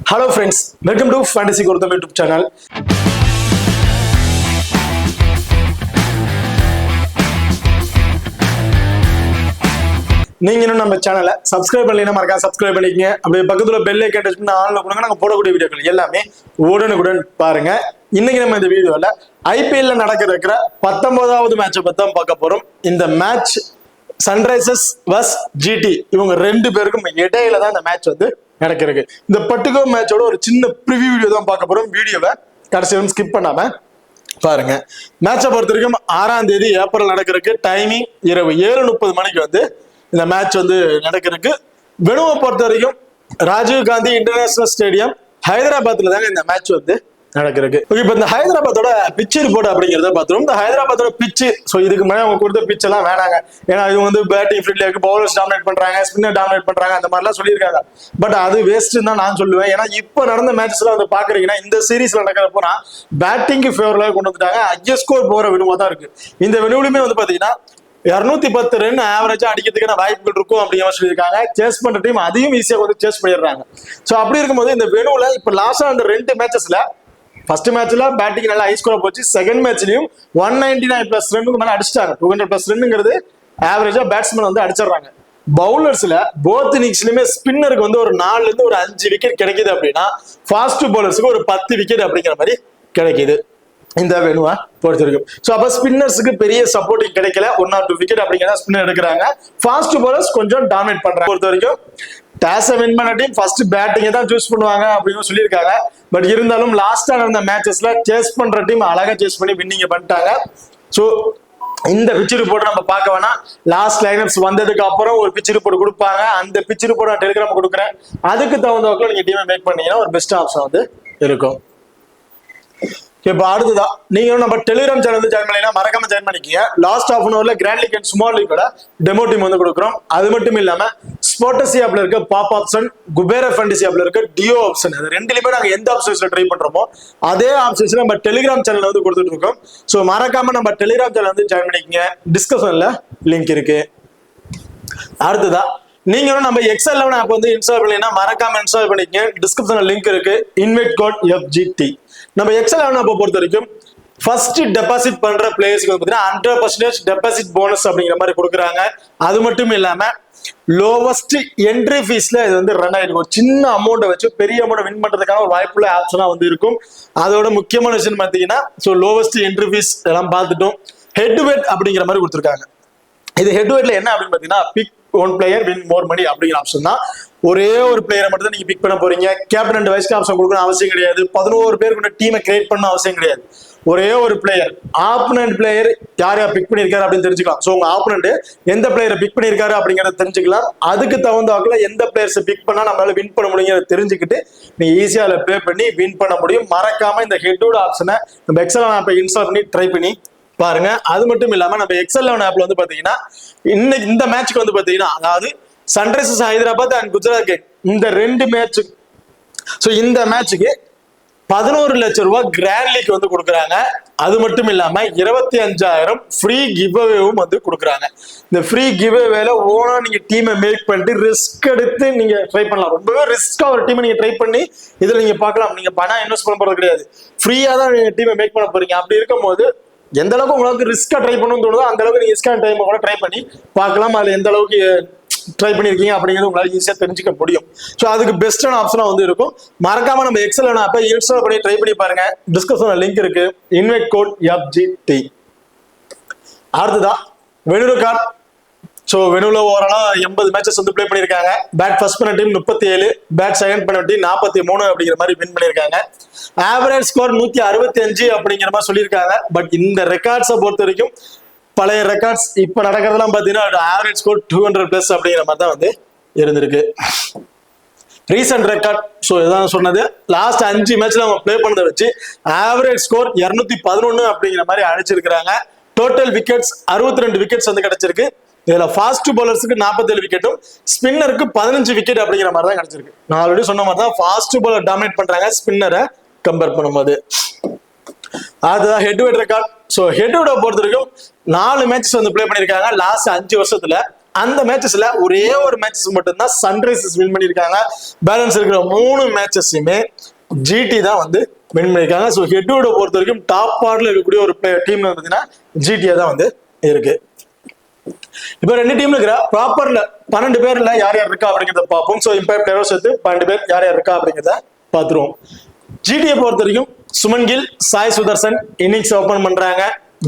Hello friends, welcome to Fantasy Gautam YouTube channel. நீங்க இன்னும் நம்ம சேனலை சப்ஸ்கிரைப் பண்ணலைன்னா மறக்காம சப்ஸ்கிரைப் பண்ணிக்கங்க. அப்படியே பக்கத்துல பெல் ஐகான் டச் பண்ணி ஆன்ல கொடுங்க. நாங்க போடக்கூடிய வீடியோக்கள் எல்லாமே உடனுக்குடன் பாருங்க. இன்னைக்கு நம்ம இந்த வீடியோல ஐபிஎல்ல நடக்கிற 19வது மேட்சை பத்தி தான் பார்க்க போறோம். இந்த மேட்ச் சன்ரைசர்ஸ் வர்ஸ் ஜிடி இவங்க ரெண்டு பேருக்கும் இடையில தான் இந்த மேட்ச் வந்து நடக்கிறது. இந்த பர்டிகுலர் மேட்சோட ஒரு சின்ன ப்ரிவியூ வீடியோ தான் பார்க்க போறோம். வீடியோவை கடைசி வரைக்கும் ஸ்கிப் பண்ணாம பாருங்க. மேட்சை பொறுத்த வரைக்கும் 6ஆம் தேதி ஏப்ரல் நடக்கிறதுக்கு டைமிங் இரவு 7:30 மணிக்கு வந்து இந்த மேட்ச் வந்து நடக்கிறதுக்கு. வெனுவை பொறுத்த வரைக்கும் ராஜீவ் காந்தி இன்டர்நேஷனல் ஸ்டேடியம் ஹைதராபாத்ல தாங்க இந்த மேட்ச் வந்து நடக்கிறதுக்கு. இப்ப இந்த ஹைதராபாத்தோட பிச்சு ரிப்போர்ட் அப்படிங்கிறத பார்த்தோம். இந்த ஹைதராபாத்தோட பிச்சு இதுக்கு முன்னாடி அவங்க கொடுத்த பிச் எல்லாம் வேணாங்க, ஏன்னா இது வந்து பேட்டிங் ஃப்ரீட்ல இருக்கு, பவுலர்ஸ் டாமினேட் பண்றாங்க, ஸ்பின்னர் டாமினேட் பண்றாங்க, அந்த மாதிரிலாம் சொல்லியிருக்காங்க. பட் அது வேஸ்ட் தான் நான் சொல்லுவேன். ஏன்னா இப்ப நடந்த மேட்ச்ல வந்து பாக்குறீங்கன்னா இந்த சீரீஸ்ல நடக்கிறப்போ பேட்டிங்க்கு ஃபேவரா கொண்டு வந்துட்டாங்க. ஹையஸ்ட் ஸ்கோர் போற வெனுவா தான் இருக்கு. இந்த வெனுவிலுமே வந்து பாத்தீங்கன்னா 210 ரன் ஆவரேஜா அடிக்கிறதுக்கான வாய்ப்புகள் இருக்கும் அப்படிங்கிற மாதிரி சொல்லியிருக்காங்க. சேஸ் பண்ற டீம் அதையும் ஈஸியா வந்து சேஸ் பண்ணிடுறாங்க. சோ அப்படி இருக்கும்போது இந்த வெனுவுல இப்ப லாஸ்டா அந்த 2 மேட்சஸ்ல ஃபர்ஸ்ட் மேட்ச்ல பேட்டிங் நல்லா ஹை ஸ்கோரா போச்சு. செகண்ட் மேட்ச்லயும் 199+ ரன்னுக்கு மேல அடிச்சிட்டாங்க. 200+ ரன்னுங்கிறது ஆவரேஜா பேட்ஸ்மேன் வந்து அடிச்சிடறாங்க. பவுலர்ஸ்ல போத் இன்னிங்ஸ்லயுமே ஸ்பின்னருக்கு வந்து ஒரு 4ல இருந்து ஒரு 5 விக்கெட் கிடைக்குது அப்படின்னா ஃபாஸ்ட் பவுலர்ஸுக்கு ஒரு 10 விக்கெட் அப்படிங்கிற மாதிரி கிடைக்குது இந்த வெனுவா பொறுத்திருக்கும். ஸோ அப்போ ஸ்பின்னர்ஸுக்கு பெரிய சப்போர்ட்டிங் கிடைக்கல. 1 or 2 விக்கெட் அப்படிங்கிறத ஸ்பின்னர் எடுக்கிறாங்க. ஃபாஸ்ட் பவுலர்ஸ் கொஞ்சம் டாமினேட் பண்றாங்க. பொறுத்த வரைக்கும் டாஸை வின் பண்ண டீம் ஃபர்ஸ்ட் பேட்டிங்கை தான் சூஸ் பண்ணுவாங்க அப்படின்னு சொல்லியிருக்காங்க. பட் இருந்தாலும் லாஸ்டா நடந்த மேட்சஸ்ல சேஸ் பண்ற டீம் அழகா சேஸ் பண்ணி வின்னிங் பண்ணிட்டாங்க. ஸோ இந்த பிச் ரிப்போர்ட் நம்ம பார்க்க வேணாம். லாஸ்ட் லைனப்ஸ் வந்ததுக்கு அப்புறம் ஒரு பிச் ரிப்போர்ட் கொடுப்பாங்க. அந்த பிச் ரிப்போர்ட் நான் டெலிகிராம் கொடுக்குறேன். அதுக்கு தகுந்தவர்கள் நீங்க டீமை மேக் பண்ணீங்கன்னா ஒரு பெஸ்ட் ஆப்ஷன் வந்து இருக்கும். இப்ப அடுத்ததா நீங்க நம்ம டெலிகிராம் சேனல் வந்து ஜாயின் பண்ணீங்கன்னா மறக்காம ஜாயின் பண்ணிக்கீங்க. லாஸ்ட் ஹாஃப் அன் ஹவர்ல கிராண்ட் லீக் அண்ட் ஸ்மால் லீக்கோட டெமோ டீம் வந்து கொடுக்குறோம். அது மட்டும் இல்லாம ஸ்போர்டசி ஆப்ல இருக்க பாப் ஆப்ஷன், குபேர ஃபேண்டசி ஆப்ல இருக்க டியோ ஆப்ஷன், இது ரெண்டுலயுமே நாங்க எந்த ஆப்ஷன்ஸ்ல ட்ரை பண்றோமோ அதே ஆப்ஷன்ஸ்ல நம்ம டெலிகிராம் சேனல் வந்து கொடுத்துட்டு இருக்கோம். சோ மறக்காம நம்ம டெலிகிராம் சேனல் வந்து ஜாயின் பண்ணிக்கீங்க. டிஸ்கஷன்ல லிங்க் இருக்கு. அடுத்ததா நீங்களும் நம்ம XL11 ஆப் வந்து இன்ஸ்டால் பண்ணீங்கன்னா மறக்காம இன்ஸ்டால் பண்ணிக்கங்க. டிஸ்கிரிப்ஷன்ல லிங்க் இருக்கு. Invite code FGT. நம்ம XL11 ஆப்பை பொறுத்த வரைக்கும் ஃபர்ஸ்ட் டெபாசிட் பண்ற பிளேயர்ஸ்க்கு வந்து பாத்தீங்கன்னா 100% டெபாசிட் போனஸ் அப்படிங்கிற மாதிரி கொடுக்குறாங்க. அது மட்டும் இல்லாம லோவஸ்ட் என்ட்ரி ஃபீஸ்ல இது வந்து ரன் ஆயிருக்கு. ஒரு சின்ன அமௌண்ட்டை வச்சு பெரிய அமௌண்ட் வின் பண்றதுக்கான ஒரு வாய்ப்புள்ள ஆப்ஷனா வந்து இருக்கும். அதோட முக்கியமான விஷயம் பாத்தீங்கன்னா லோவஸ்ட் என்ட்ரி ஃபீஸ் எல்லாம் பார்த்துட்டோம். ஹெட் டு ஹெட் அப்படிங்கிற மாதிரி கொடுத்துருக்காங்க. இது ஹெட் டு ஹெட்ல என்ன அப்படின்னு பாத்தீங்கன்னா பிக் ஒன் பிளேயர் வின் மோர் மணி அப்படிங்கிற ஆப்ஷன் தான். ஒரே ஒரு பிளேயரை மட்டும் தான் நீங்க பிக் பண்ண போறீங்க. கேப்டன் அண்ட் வைஸ் கேப்டன் கொடுக்கணும் அவசியம் கிடையாது. 11 பேர் கொண்ட டீமை கிரியேட் பண்ண அவசியம் கிடையாது. ஒரே ஒரு பிளேயர், ஆப்பனன்ட் பிளேயர் யார் யார் பிக் பண்ணிருக்காரு அப்படின்னு தெரிஞ்சுக்கலாம். ஸோ உங்க ஆப்பனன்ட் எந்த பிளேயரை பிக் பண்ணிருக்காரு அப்படிங்கறத தெரிஞ்சுக்கலாம். அதுக்கு தகுந்தாக்குல எந்த பிளேயர்ஸ் பிக் பண்ணா நம்மளால வின் பண்ண முடியுங்கிறத தெரிஞ்சுக்கிட்டு நீங்க ஈஸியா ப்ளே பண்ணி வின் பண்ண முடியும். மறக்காம இந்த ஹெட்டோட ஆப்ஷனை நம்ம XL11 ஆப்பை இன்ஸ்டால் பண்ணி ட்ரை பண்ணி பாருங்க. அது மட்டும் இல்லாம நம்ம XL11 ஆப்ல வந்து பாத்தீங்கன்னா இன்னைக்கு இந்த மேட்ச்க்கு வந்து பாத்தீங்கன்னா அதாவது Sunrisers Hyderabad and Gujarat king இந்த 2 மேட்ச், இந்த மேட்சுக்கு 11 லட்சம் ரூபாய் கிராண்ட் லீக் வந்து கொடுக்குறாங்க. அது மட்டும் இல்லாம 25,000 ஃப்ரீ கிவ் அவேவும் வந்து கொடுக்குறாங்க. இந்த ஃப்ரீ கிவ் அவேல ஓனா நீங்க டீமை மேக் பண்ணிட்டு ரிஸ்க் எடுத்து நீங்க ட்ரை பண்ணலாம். ரொம்பவே ரிஸ்கா ஒரு டீமை நீங்க ட்ரை பண்ணி இதுல நீங்க பார்க்கலாம். நீங்க பணம் இன்வெஸ்ட் பண்ண போறது கிடையாது, ஃப்ரீயா தான் நீங்க டீமை மேக் பண்ண போறீங்க. அப்படி இருக்கும்போது எந்த அளவுக்கு உங்களுக்கு ரிஸ்கா ட்ரை பண்ணணும்னு தோணுதோ அந்த அளவுக்கு நீங்க ரிஸ்கான டைம் கூட ட்ரை பண்ணி பார்க்கலாம். அதுல எந்த அளவுக்கு ட்ரை பண்ணிருக்கீங்க அப்படிங்கிறது உங்களால ஈஸியா தெரிஞ்சுக்க முடியும். ஸோ அதுக்கு பெஸ்டான ஆப்ஷனா வந்து இருக்கும். மறக்காம நம்ம XL11 ஆப்பை இன்ஸ்டால் பண்ணி ட்ரை பண்ணி பாருங்க. டிஸ்கிரிப்ஷன்ல லிங்க் இருக்கு. Invite code FGT. அடுத்ததா வெனு ரெக்கார்ட். வெனுல ஓவராலா 80 மேட்சஸ் வந்து பிளே பண்ணிருக்காங்க. பேட் ஃபர்ஸ்ட் பண்ண டீம் 37, பேட் செகண்ட் பண்ண டீம் 43 அப்படிங்கிற மாதிரி வின் பண்ணிருக்காங்க. ஆவரேஜ் ஸ்கோர் 165 அப்படிங்கிற மாதிரி சொல்லியிருக்காங்க. பட் இந்த ரெக்கார்ட்ஸை பொறுத்த வரைக்கும் பழைய ரெக்கார்ட்ஸ் இப்ப நடக்கிறதெல்லாம் பாத்தீங்கன்னா ஆவரேஜ் ஸ்கோர் 200+ அப்படிங்கிற மாதிரி தான் வந்து இருந்திருக்கு. ரீசன்ட் ரெக்கார்ட் இதான் சொன்னது. லாஸ்ட் 5 மேட்ச்ல அவங்க பிளே பண்ணதை வச்சு ஆவரேஜ் ஸ்கோர் 211 அப்படிங்கிற மாதிரி அடிச்சிருக்காங்க. டோட்டல் விக்கெட்ஸ் 62 விக்கெட்ஸ் வந்து கிடைச்சிருக்கு. இதுல ஃபாஸ்ட் பவுலர்ஸுக்கு 47 விக்கெட்டும் ஸ்பின்னருக்கு 15 விக்கெட் அப்படிங்கிற மாதிரி தான் கிடைச்சிருக்கு. நான் ஆல்ரெடி சொன்ன மாதிரி தான் ஃபாஸ்ட் பவுலர் டாமினேட் பண்றாங்க ஸ்பின்னரை கம்பேர் பண்ணும்போது. அதுதான் head to head record. Head to head பொறுத்த வரைக்கும் 4 மேட்சஸ் வந்து பிளே பண்ணிருக்காங்க லாஸ்ட் 5 வருஷத்துல. அந்த மேட்சஸ்ல ஒரே ஒரு மேட்சஸ் மட்டும்தான் சன்ரைசர்ஸ் வின் பண்ணியிருக்காங்க. பேலன்ஸ் இருக்கிற 3 மேட்சஸையுமே ஜிடி தான் வந்து வின் பண்ணியிருக்காங்க. ஸோ ஹெட்வுட பொறுத்த வரைக்கும் டாப் பார்ட்ல இருக்கக்கூடிய ஒரு டீம்ல பார்த்தீங்கன்னா ஜிடியா தான் வந்து இருக்கு. இப்போ 2 டீம்ல இருக்கிற ப்ராப்பர்ல 12 பேர்ல யார் யார் இருக்கா அப்படிங்கிறத பார்ப்போம். ஸோ இம்பாக்ட் பிளேயர்ஸ் சேர்த்து 12 பேர் யார் யார் இருக்கா அப்படிங்கிறத பார்த்துருவோம். ஜிடியை பொறுத்த வரைக்கும் சுமன் கில், சாய் சுதர்சன் இன்னிங்ஸ் ஓபன் பண்றாங்க.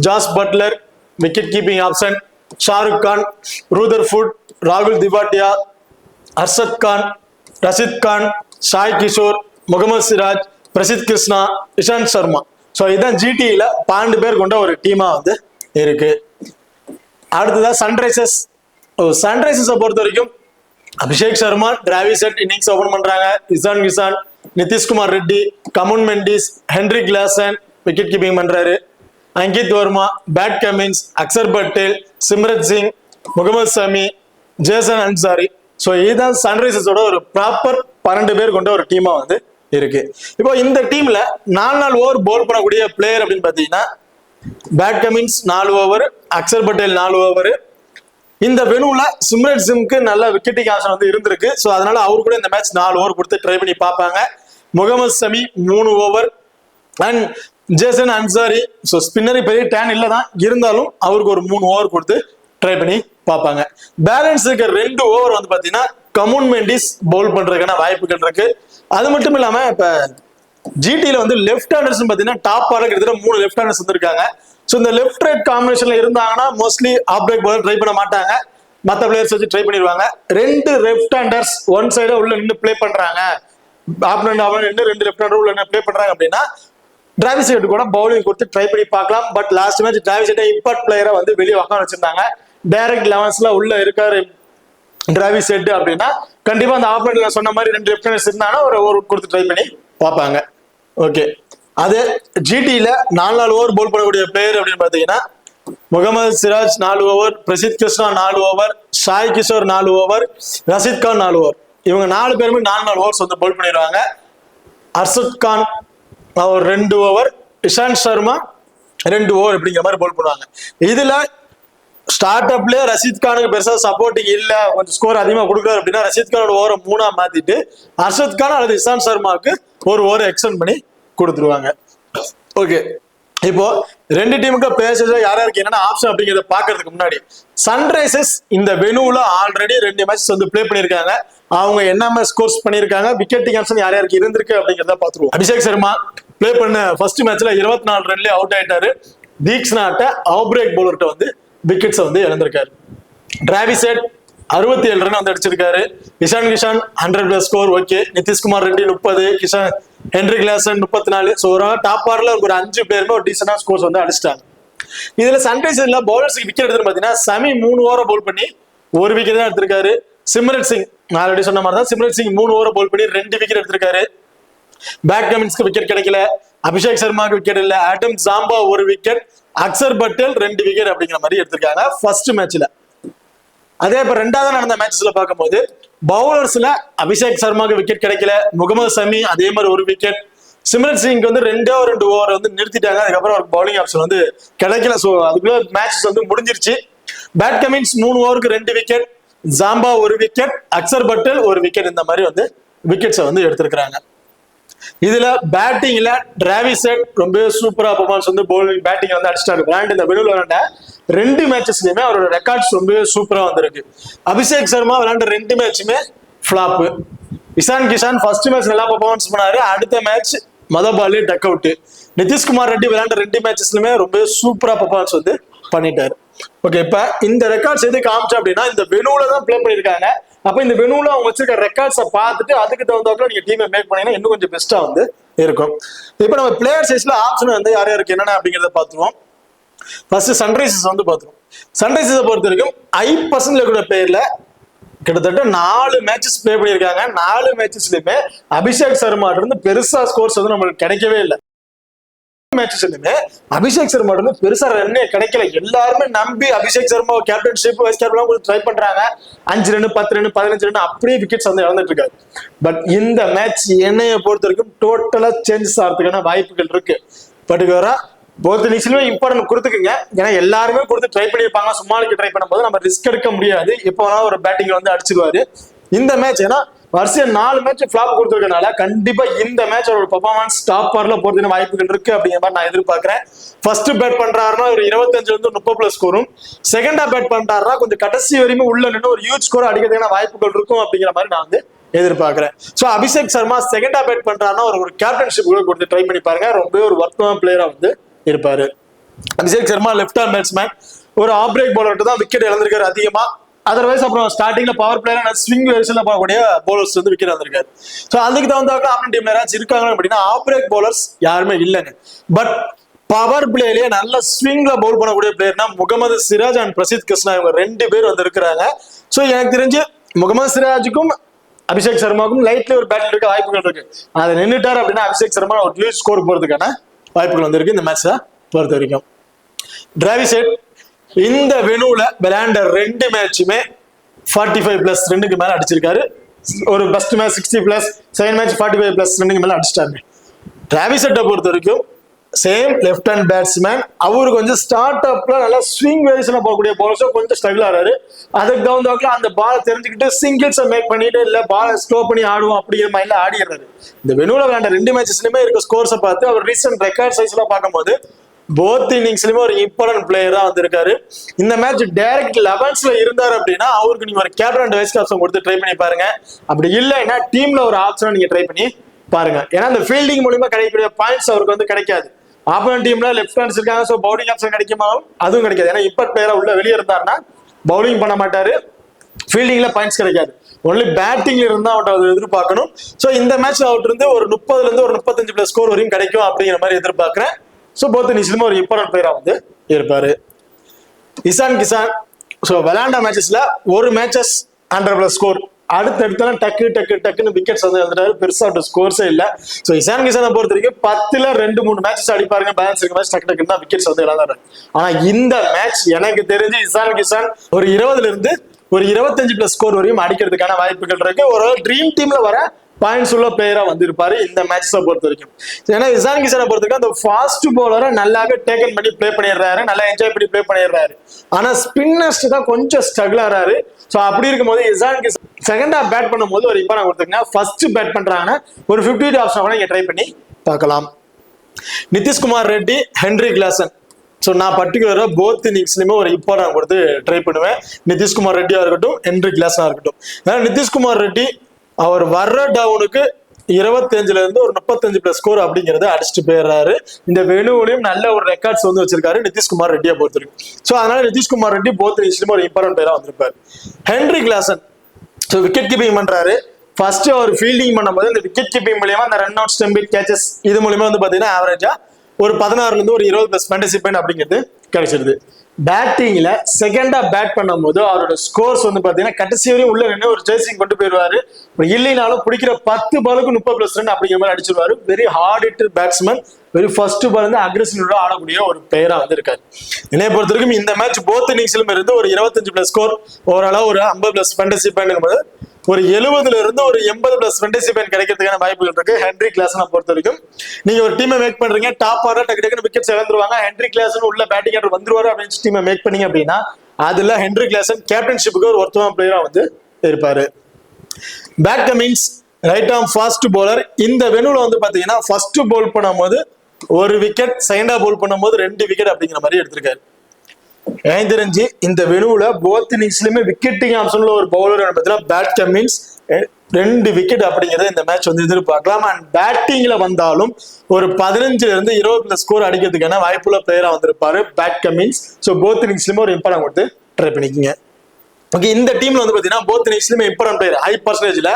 Jos Buttler wicket keeping option, Shahrukh Khan, Rutherford, ராகுல் திவாட்டியா, அர்ஷத் கான், ரஷித் கான், சாய் கிஷோர், முகமது சிராஜ், பிரசித் கிருஷ்ணா, இஷாந்த் சர்மா. ஸோ இதுதான் ஜிடியில 12 பேர் கொண்ட ஒரு டீமா வந்து இருக்கு. அடுத்ததான் சன்ரைசர்ஸ். சன்ரைசர்ஸை பொறுத்த வரைக்கும் Abhishek Sharma, Travis Head innings open பண்றாங்க. Ishan Kishan, Nitish Kumar Reddy, Kamindu Mendis, Heinrich Klaasen wicket keeping பண்றாரு. Ankit Verma, Pat Cummins, Axar Patel, Simrat Singh, Mohammed Shami, Zeeshan Ansari. So இதுதான் சன்ரைசர்ஸோட ஒரு ப்ராப்பர் 12 பேர் கொண்ட ஒரு டீமா வந்து இருக்கு. இப்போ இந்த டீம்ல 4 ஓவர் போல் பண்ணக்கூடிய பிளேயர் அப்படின்னு பாத்தீங்கன்னா Pat Cummins 4 over, Axar Patel 4 over. இந்த வெனுல சிம்ரத் சிங்க்கு நல்ல விக்கெட்டிங் ஆப்ஷன் வந்து இருந்திருக்கு. ஸோ அதனால அவரு கூட இந்த மேட்ச் 4 ஓவர் கொடுத்து ட்ரை பண்ணி பார்ப்பாங்க. Mohammed Shami 3 over and Zeeshan Ansari. So ஸ்பின்னரி பெரிய டேன் இல்லை தான், இருந்தாலும் அவருக்கு ஒரு 3 ஓவர் கொடுத்து ட்ரை பண்ணி பார்ப்பாங்க. பேலன்ஸ் இருக்க 2 ஓவர் வந்து பாத்தீங்கன்னா கமுன் மெண்டிஸ் பவுல் பண்றதுக்கான வாய்ப்புகள் இருக்கு. அது மட்டும் இல்லாம இப்ப ஜிடில வந்து லெஃப்ட் ஹேண்டர்ஸ் பாத்தீங்கன்னா டாப் ஆர்டர் கிட்டத்தட்ட 3 லெஃப்ட் ஹேண்டர்ஸ் வந்திருக்காங்க. ஸோ இந்த லெஃப்ட் ரைட் காம்பினேஷன்ல இருந்தாங்கன்னா mostly off break bowler try பண்ண மாட்டாங்க, மற்ற பிளேயர்ஸ் வச்சு ட்ரை பண்ணிடுவாங்க. 2 லெஃப்ட் ஹேண்டர்ஸ் ஒன் சைடா உள்ள நின்று பிளே பண்றாங்க, ஆப்னண்ட் 2 லெஃப்ட் ஹேண்டர் உள்ள பிளே பண்றாங்க அப்படின்னா டிராவிஸ் ஹெட் கூட பவுலிங் கொடுத்து ட்ரை பண்ணி பார்க்கலாம். But last match Travis head impact பிளேயரை வந்து வெளியே உட்கார வச்சிருந்தாங்க. டைரக்ட் 11ஸ்ல உள்ள இருக்காரு டிராவிஸ் ஹெட் அப்படின்னா கண்டிப்பா அந்த ஆப்னண்ட் சொன்ன மாதிரி 2 லெஃப்ட் ஹேண்டர்ஸ் இருந்தாங்கன்னா ஒரு ஓவர் கொடுத்து ட்ரை பண்ணி பார்ப்பாங்க. ஓகே, அது ஜிடியில 4 ஓவர் போல் பண்ணக்கூடிய பிளேயர் அப்படின்னு பாத்தீங்கன்னா Mohammed Siraj 4 over, Prasidh Krishna 4 over, Sai Kishore 4 over, Rashid Khan 4 over. இவங்க 4 பேருமே 4 ஓவர்ஸ் வந்து போல் பண்ணிடுவாங்க. அர்ஷத் கான் அவர் 2 ஓவர், இஷாந்த் சர்மா 2 ஓவர் இப்படிங்கிற மாதிரி போல் பண்ணுவாங்க. இதுல ஸ்டார்ட் அப்ல ரஷித் கானுக்கு பெருசா சப்போர்ட்டிங் இல்ல, கொஞ்சம் ஸ்கோர் அதிகமா கொடுக்குறாரு அப்படின்னா ரஷித் கானோட ஓவரை 3ஆ மாத்திட்டு அர்ஷத் கான் அல்லது இஷாந்த் சர்மாவுக்கு ஒரு ஓவர் எக்ஸ்டெண்ட் பண்ணி கொடுத்துருவாங்க. ஓகே, இப்போ 2 டீமுக்கு பேச யார் யாருக்கு என்னென்ன ஆப்ஷன் அப்படிங்கிறத பாக்குறதுக்கு முன்னாடி சன்ரைசர்ஸ் இந்த வெனுல ஆல்ரெடி 2 மேட்சஸ் வந்து பிளே பண்ணிருக்காங்க. அவங்க என்ன ஸ்கோர்ஸ் பண்ணிருக்காங்க, விக்கெட்டிங் ஆப்ஷன் யார் யாருக்கு இருந்திருக்கு அப்படிங்கிறத பாத்துருவோம். அபிஷேக் சர்மா பிளே பண்ண ஃபர்ஸ்ட் மேட்ச்ல 24 ரன்லயே அவுட் ஆயிட்டாரு. தீக்ஷனாட்ட ஆஃப் பிரேக் பவுலர்கிட்ட வந்து விக்கெட்ஸ் வந்து இழந்திருக்காரு. டிராவிஸ் ஹெட் 67 ரன் வந்து அடிச்சிருக்காரு. Ishan Kishan 100+ score okay. Nitish Kumar Reddy 30, Kishan Henry Klaasen 34. So ஒரு டாப் ஆர்ல ஒரு 5 பேருமே ஒரு டீசென்டா ஸ்கோர்ஸ் வந்து அடிச்சிட்டாங்க. இதுல சன்ரைசர்ஸ்ல பவுலர்ஸ்க்கு விக்கெட் எடுத்து பாத்தீங்கன்னா சமி 3 ஓவரை பவுல் பண்ணி 1 விக்கெட் தான் எடுத்திருக்காரு. சிம்ரத் சிங் ஆல்ரெடி சொன்ன மாதிரி தான் சிம்ரத் சிங் 3 ஓவரை பவுல் பண்ணி 2 விக்கெட் எடுத்திருக்காரு. பேட் கமின்ஸ்க்கு விக்கெட் கிடைக்கல, அபிஷேக் சர்மாக்கு விக்கெட் இல்ல, Adam Zampa 1 wicket, Axar Patel 2 wicket அப்படிங்கிற மாதிரி எடுத்திருக்காங்க ஃபர்ஸ்ட் மேட்ச்ல. அதே இப்ப 2வது நடந்த மேட்சஸ்ல பார்க்கும்போது பவுலர்ஸ்ல அபிஷேக் சர்மாக்கு விக்கெட் கிடைக்கல, முகமது சமி அதே மாதிரி 1 விக்கெட், சிம்ரத் சிங்க்கு வந்து 2 ஓவர் வந்து நிறுத்திட்டாங்க. அதுக்கப்புறம் அவருக்கு பவுலிங் ஆப்ஷன் வந்து கிடைக்கல. ஸோ அதுக்குள்ள மேட்சஸ் வந்து முடிஞ்சிருச்சு. பேட் கமின்ஸ் 3 ஓவருக்கு 2 wicket, Zampa 1 wicket, Axar Patel 1 wicket, இந்த மாதிரி வந்து விக்கெட்ஸை வந்து எடுத்திருக்கிறாங்க. இதுல பேட்டிங்ல டிராவிஸ் ஹெட் ரொம்ப சூப்பரா பெர்ஃபார்மன்ஸ் வந்து பவுலிங் பேட்டிங் வந்து அடிச்சிட்டாரு. பிராண்ட் இந்த வெனுல விளையாண்ட 2 மேட்சஸ்லயுமே அவரோட ரெக்கார்ட்ஸ் ரொம்ப சூப்பரா வந்திருக்கு. அபிஷேக் சர்மா விளையாண்ட 2 மேட்சுமே flop. Ishan Kishan first match நல்லா பெர்ஃபார்மன்ஸ் பண்ணாரு, அடுத்த match ball duck out. Nitish Kumar Reddy விளையாண்ட 2 மேட்சஸ்லுமே ரொம்ப சூப்பரா பெர்ஃபார்மன்ஸ் வந்து பண்ணிட்டாரு. ஓகே, இப்ப இந்த ரெக்கார்ட்ஸ் எது காமிச்சு அப்படின்னா இந்த வெனுல தான் பிளே பண்ணிருக்காங்க. அப்ப இந்த வெனுல அவங்க வச்சிருக்க ரெக்கார்ட்ஸை பார்த்துட்டு அதுக்கு தகுந்தாப்புல நீங்க டீமை மேக் பண்ணீங்கன்னா இன்னும் கொஞ்சம் பெஸ்டா வந்து இருக்கும். இப்ப நம்ம பிளேயர் சைஸ்ல ஆப்ஷன் வந்து யார் யாருக்கு என்னென்ன அப்படிங்கறத பார்த்துருவோம். ஃபர்ஸ்ட் சன்ரைசர்ஸ் வந்து பார்த்துருவோம். சன்ரைசர்ஸை பொறுத்த வரைக்கும் 5% கூட பிளேயர்ல கிட்டத்தட்ட 4 மேட்சஸ் பிளே பண்ணியிருக்காங்க. 4 மேட்சஸ்லயுமே அபிஷேக் சர்மா இருந்து பெருசா ஸ்கோர்ஸ் வந்து நம்மளுக்கு கிடைக்கவே இல்லை. மேட்சஸ்லயுமே அபிஷேக் சர்மா இருந்து பெருசா ரன்னே கிடைக்கல. எல்லாருமே நம்பி Abhishek Sharma captainship vice captain try பண்றாங்க. 5 ரன் 10 ரன் 15 ரன் அப்படியே விக்கெட்ஸ் வந்து இழந்துட்டு இருக்காரு. பட் இந்த மேட்ச் என்னைய பொறுத்த வரைக்கும் டோட்டலா சேஞ்சஸ் ஆகிறதுக்கான வாய்ப்புகள் இருக்கு. பர்டிகுலரா போத் இன்னிங்ஸ்லயுமே இம்பார்ட்டன்ட் கொடுத்துக்குங்க. ஏன்னா எல்லாருமே கொடுத்து ட்ரை பண்ணியிருப்பாங்க. சும்மாலுக்கு ட்ரை பண்ணும்போது நம்ம ரிஸ்க் எடுக்க முடியாது. இப்போ வேணாலும் ஒரு பேட்டிங் வந்து அடிச்சிருவாரு. இந்த மேட்ச் ஏன்னா வருஷம் 4 மேட்ச் ஃபிளாப் கொடுத்துருக்கனால கண்டிப்பா இந்த மேட்ச் ஒரு பெர்ஃபார்மன்ஸ் டாப் பார்ல போறதுக்கு வாய்ப்புகள் இருக்கு அப்படிங்கிற மாதிரி நான் எதிர்பார்க்கிறேன். ஃபர்ஸ்ட் பேட் பண்றாருன்னா ஒரு 25-30+ ஸ்கோரும், செகண்டா பேட் பண்றாருன்னா கொஞ்சம் கடைசி வரையுமே உள்ள நின்று ஒரு ஹியூஜ் ஸ்கோர் அடிக்கிறதுக்கான வாய்ப்புகள் இருக்கும் அப்படிங்கிற மாதிரி நான் வந்து எதிர்பார்க்கிறேன். ஸோ அபிஷேக் சர்மா செகண்டா பேட் பண்றாருன்னா ஒரு கேப்டன்ஷிப் கூட கொடுத்து ட்ரை பண்ணி பாருங்க. ரொம்பவே ஒரு ஒர்த்தான பிளேயரா வந்து இருப்பாரு. Abhishek Sharma left hand batsman, ஒரு ஆஃப் பிரேக் பவுலர் தான் விக்கெட் இழந்திருக்காரு அதிகமா. அதர்வைஸ் அப்புறம் ஸ்டார்டிங்ல பவர் பிளேயர் ஸ்விங் வேரியேஷன்ல போகக்கூடிய பவுலர்ஸ் வந்து விக்கெட் வந்திருக்காரு. ஸோ அதுக்கு தகுந்தாக்க ஆப்டன் டீம்ல யாராச்சும் இருக்காங்க அப்படின்னா ஆஃப் பிரேக் பவுலர்ஸ் யாருமே இல்லைங்க. பட் பவர் பிளேலயே நல்ல ஸ்விங்ல பவுல் பண்ணக்கூடிய பிளேயர்னா முகமது சிராஜ் அண்ட் பிரசித் கிருஷ்ணா, இவங்க 2 பேர் வந்து இருக்கிறாங்க. ஸோ எனக்கு தெரிஞ்சு முகமது சிராஜுக்கும் அபிஷேக் சர்மாவுக்கும் லைட்ல ஒரு பேட்டில் இருக்க வாய்ப்புகள் இருக்கு. அதை நின்றுட்டார் அப்படின்னா அபிஷேக் சர்மா ஒரு ஹியூஜ் ஸ்கோர் போறதுக்கான வாய்ப்புகள் வந்திருக்கு இந்த மேட்சை பொறுத்த வரைக்கும். டிராவிஸ் ஹெட் இந்த வெனுல விளையாண்ட 2 மேட்சுமே 45+ 2க்கு மேல அடிச்சிருக்காரு. ஒரு ஃபர்ஸ்ட் மேட்ச் 60+, செகண்ட் மேட்ச் 45+ 2க்கு மேல அடிச்சிட்டாங்க. டிராவிஸ் ஹெட்டை பொறுத்த வரைக்கும் சேம் லெஃப்ட் ஹேண்ட் பேட்ஸ்மேன், அவரு கொஞ்சம் ஸ்டார்ட் அப்ல நல்லா ஸ்விங் வேரியேஷன்ல போகக்கூடிய பவுலர்ஸும் கொஞ்சம் ஸ்ட்ரகிள் ஆறாரு. அதுக்கு தகுந்தாக்குல அந்த பாலை தெரிஞ்சுக்கிட்டு சிங்கிள்ஸை மேக் பண்ணிட்டு இல்ல பாலை ஸ்லோ பண்ணி ஆடுவோம் அப்படிங்கிற மாதிரில ஆடிடுறாரு. இந்த வெனுல விளையாண்ட 2 மேட்சஸ்லயுமே இருக்க ஸ்கோர்ஸை பார்த்து அவர் ரீசெண்ட் ரெக்கார்ட் சைஸ்ல பார்க்கும்போது போத் இன்னிங்ஸ்லயுமே ஒரு இம்பார்ட்டன்ட் பிளேயரா வந்திருக்காரு. இந்த மேட்ச் டைரக்ட் 11ஸ்ல இருந்தாரு அப்படின்னா அவருக்கு நீங்க ஒரு கேப்டன் அண்ட் வைஸ் கேப்டன் கொடுத்து ட்ரை பண்ணி பாருங்க. அப்படி இல்லைன்னா டீம்ல ஒரு ஆப்ஷனை நீங்க ட்ரை பண்ணி பாருங்க. ஏன்னா இந்த ஃபீல்டிங் மூலியமா கிடைக்கக்கூடிய பாயிண்ட்ஸ் அவருக்கு வந்து கிடைக்காது. ஆப்போனன்ட் டீம்ல லெஃப்ட் ஹேண்ட்ஸ் இருக்காங்க, ஸோ பவுலிங் ஆப்ஷன் கிடைக்குமா அதுவும் கிடைக்காது. ஏன்னா இம்பார்ட் பிளேயரா உள்ள வெளியே இருந்தாருன்னா பவுலிங் பண்ண மாட்டாரு, ஃபீல்டிங்ல பாயிண்ட்ஸ் கிடைக்காது. ஒன்லி பேட்டிங்ல இருந்தா அவர்கிட்ட எதிர்பார்க்கணும். ஸோ இந்த மேட்ச் அவர்கிட்ட இருந்து ஒரு 30ல ஒரு 35+ ஸ்கோர் வரையும் கிடைக்கும் அப்படிங்கிற மாதிரி எதிர்பார்க்கிறேன். ஸோ போத் இன்னிங்ஸ்லயுமே ஒரு இம்பார்ட்டன்ட் பிளேயரா வந்து இருப்பாரு. இசான் கிசான் ஸோ விளையாண்ட மேட்சஸ்ல ஒரு மேட்சஸ் 100+ ஸ்கோர், அடுத்தடுத்த டக்குன்னு விக்கெட்ஸ் வந்து எழுதுறாரு. பெருசா ஸ்கோர்ஸே இல்ல. ஸோ இசான் கிசானை பொறுத்த வரைக்கும் 10ல 2-3 மேட்சஸ் அடிப்பாருங்க. பேலன்ஸ் இருக்க மேட்ச் டக்குன்னு தான் விக்கெட்ஸ் வந்து எழுதுறாரு. ஆனா இந்த மேட்ச் எனக்கு தெரிஞ்சு இசான் கிசான் ஒரு 20ல இருந்து ஒரு 25+ ஸ்கோர் வரையும் அடிக்கிறதுக்கான வாய்ப்புகள் இருக்கு. ஒரு ட்ரீம் டீம்ல வர பாயிண்ட்ஸ் உள்ள பிளேயரா வந்திருப்பாரு இந்த மேட்சை பொறுத்த வரைக்கும். ஏன்னா இசான் கிசானை பொறுத்த வரைக்கும் அந்த ஃபாஸ்ட் பவுலரை நல்லாவே டேக்கன் பண்ணி பிளே பண்ணிடுறாரு, நல்லா என்ஜாய் பண்ணி பிளே பண்ணிடுறாரு. ஆனா ஸ்பின்னர்ஸ் தான் கொஞ்சம் ஸ்ட்ரகிள் ஆறாரு. ஸோ அப்படி இருக்கும்போது Ishan Kishan second half bat பண்ணும்போது ஒரு இம்பார்ட்டன்ட் கொடுத்துருங்க. ஃபர்ஸ்ட் பேட் பண்றாங்கன்னா ஒரு 50 ஆப்ஷன் கூட நீங்க ட்ரை பண்ணி பார்க்கலாம். Nitish Kumar Reddy, Henry Klaasen. So நான் பர்டிகுலரா போத் இன்னிங்ஸ்லயுமே ஒரு இம்பார்ட்டன்ட் கொடுத்து ட்ரை பண்ணுவேன். நிதிஷ்குமார் ரெட்டியா இருக்கட்டும், ஹென்ரி கிளாசனா இருக்கட்டும். ஏன்னா நிதிஷ்குமார் ரெட்டி அவர் வர்ற டவுனுக்கு 25ல இருந்து ஒரு 35+ ஸ்கோர் அப்படிங்கறத அடிச்சுட்டு போயிடுறாரு. இந்த வெனுவிலையும் நல்ல ஒரு ரெக்கார்ட்ஸ் வந்து வச்சிருக்காரு நிதிஷ்குமார் ரெட்டியை பொறுத்திருக்கு. ஸோ அதனால நிதிஷ்குமார் ரெட்டி போத் இன்னிங்ஸ்லயும் ஒரு இம்பார்ட்டன்ட் பிளேயரா வந்திருப்பாரு. Henry Klaasen so wicket keeping பண்றாரு. ஃபர்ஸ்ட் அவர் ஃபீல்டிங் பண்ணும்போது இந்த விக்கெட் கீப்பிங் மூலியமா அந்த ரன் அவுட், ஸ்டம்பிட், கேச்சஸ் இது மூலியமா வந்து பாத்தீங்கன்னா ஆவரேஜா ஒரு 16ல இருந்து ஒரு 20+ ஃபேண்டசி பாயிண்ட் அப்படிங்கிறது கிடைச்சிருது. பேட்டிங்ல செகண்டா பேட் பண்ணும்போது அவரோட ஸ்கோர்ஸ் வந்து பாத்தீங்கன்னா கடைசி வரையும் உள்ள நின்று ஒரு சேசிங் கொண்டு போயிருவாரு. இல்லைனாலும் பிடிக்கிற 10 பாலுக்கு 30+ ரன் அப்படிங்கிற மாதிரி அடிச்சிருவாரு. Very hard hitter batsman, very first ball வந்து அக்ரெசிவ் ஆடக்கூடிய ஒரு பிளேயரா வந்து இருக்காரு. என்னை பொறுத்த வரைக்கும் இந்த மேட்ச் போத் இன்னிங்ஸ்லும் இருந்து ஒரு 25+ ஸ்கோர், ஓரளவு ஒரு 50+ ஃபேண்டசி பாயிண்ட், ஒரு 70ல இருந்து ஒரு 80+ ஃபேண்டசி பாயிண்ட் கிடைக்கிறதுக்கான வாய்ப்புகள் இருக்கு. ஹென்ரி கிளாசனை பொறுத்த வரைக்கும் நீங்க ஒரு டீமை மேக் பண்றீங்க, டாப் ஆர்டர் டக்கு விக்கெட்ஸ் இழந்துருவாங்க, ஹென்ரி கிளாசன் உள்ள பேட்டிங் ஆர்டர் வந்துருவாரு அப்படின்னு டீமை மேக் பண்ணீங்க அப்படின்னா அதுல ஹென்ரி கிளாசன் கேப்டன்ஷிப்புக்கு ஒரு ஒருத்தமான பிளேயரா வந்து இருப்பாரு. Pat Cummins right arm fast bowler. இந்த வெனுல வந்து பாத்தீங்கன்னா ஃபர்ஸ்ட் பவுல் பண்ணும்போது ஒரு விக்கெட், செகண்டா பவுல் பண்ணும்போது 2 விக்கெட் அப்படிங்கிற மாதிரி எடுத்திருக்காரு. எனக்கு தெரிஞ்சு இந்த வெனுல போத் இன்னிங்ஸ்லயுமே விக்கெட்டிங் ஆப்ஷன்ல ஒரு பவுலர் பேட் கமின்ஸ் 2 விக்கெட் அப்படிங்கறத இந்த மேட்ச் வந்து எதிர்பார்க்கலாம். அண்ட் பேட்டிங்ல வந்தாலும் ஒரு 15ல இருந்து 20+ ஸ்கோர் அடிக்கிறதுக்கான வாய்ப்புள்ள பிளேயரா வந்திருப்பாரு பேட் கமின்ஸ். ஸோ போத் இன்னிங்ஸ்லயுமே ஒரு இம்பார்ட்டன்ட் கொடுத்து ட்ரை பண்ணிக்கோங்க. ஓகே, இந்த டீம்ல வந்து பாத்தீங்கன்னா போத் இன்னிங்ஸ்லயுமே இம்பார்ட்டன்ட் பிளேயர் ஹை பர்சன்டேஜ்ல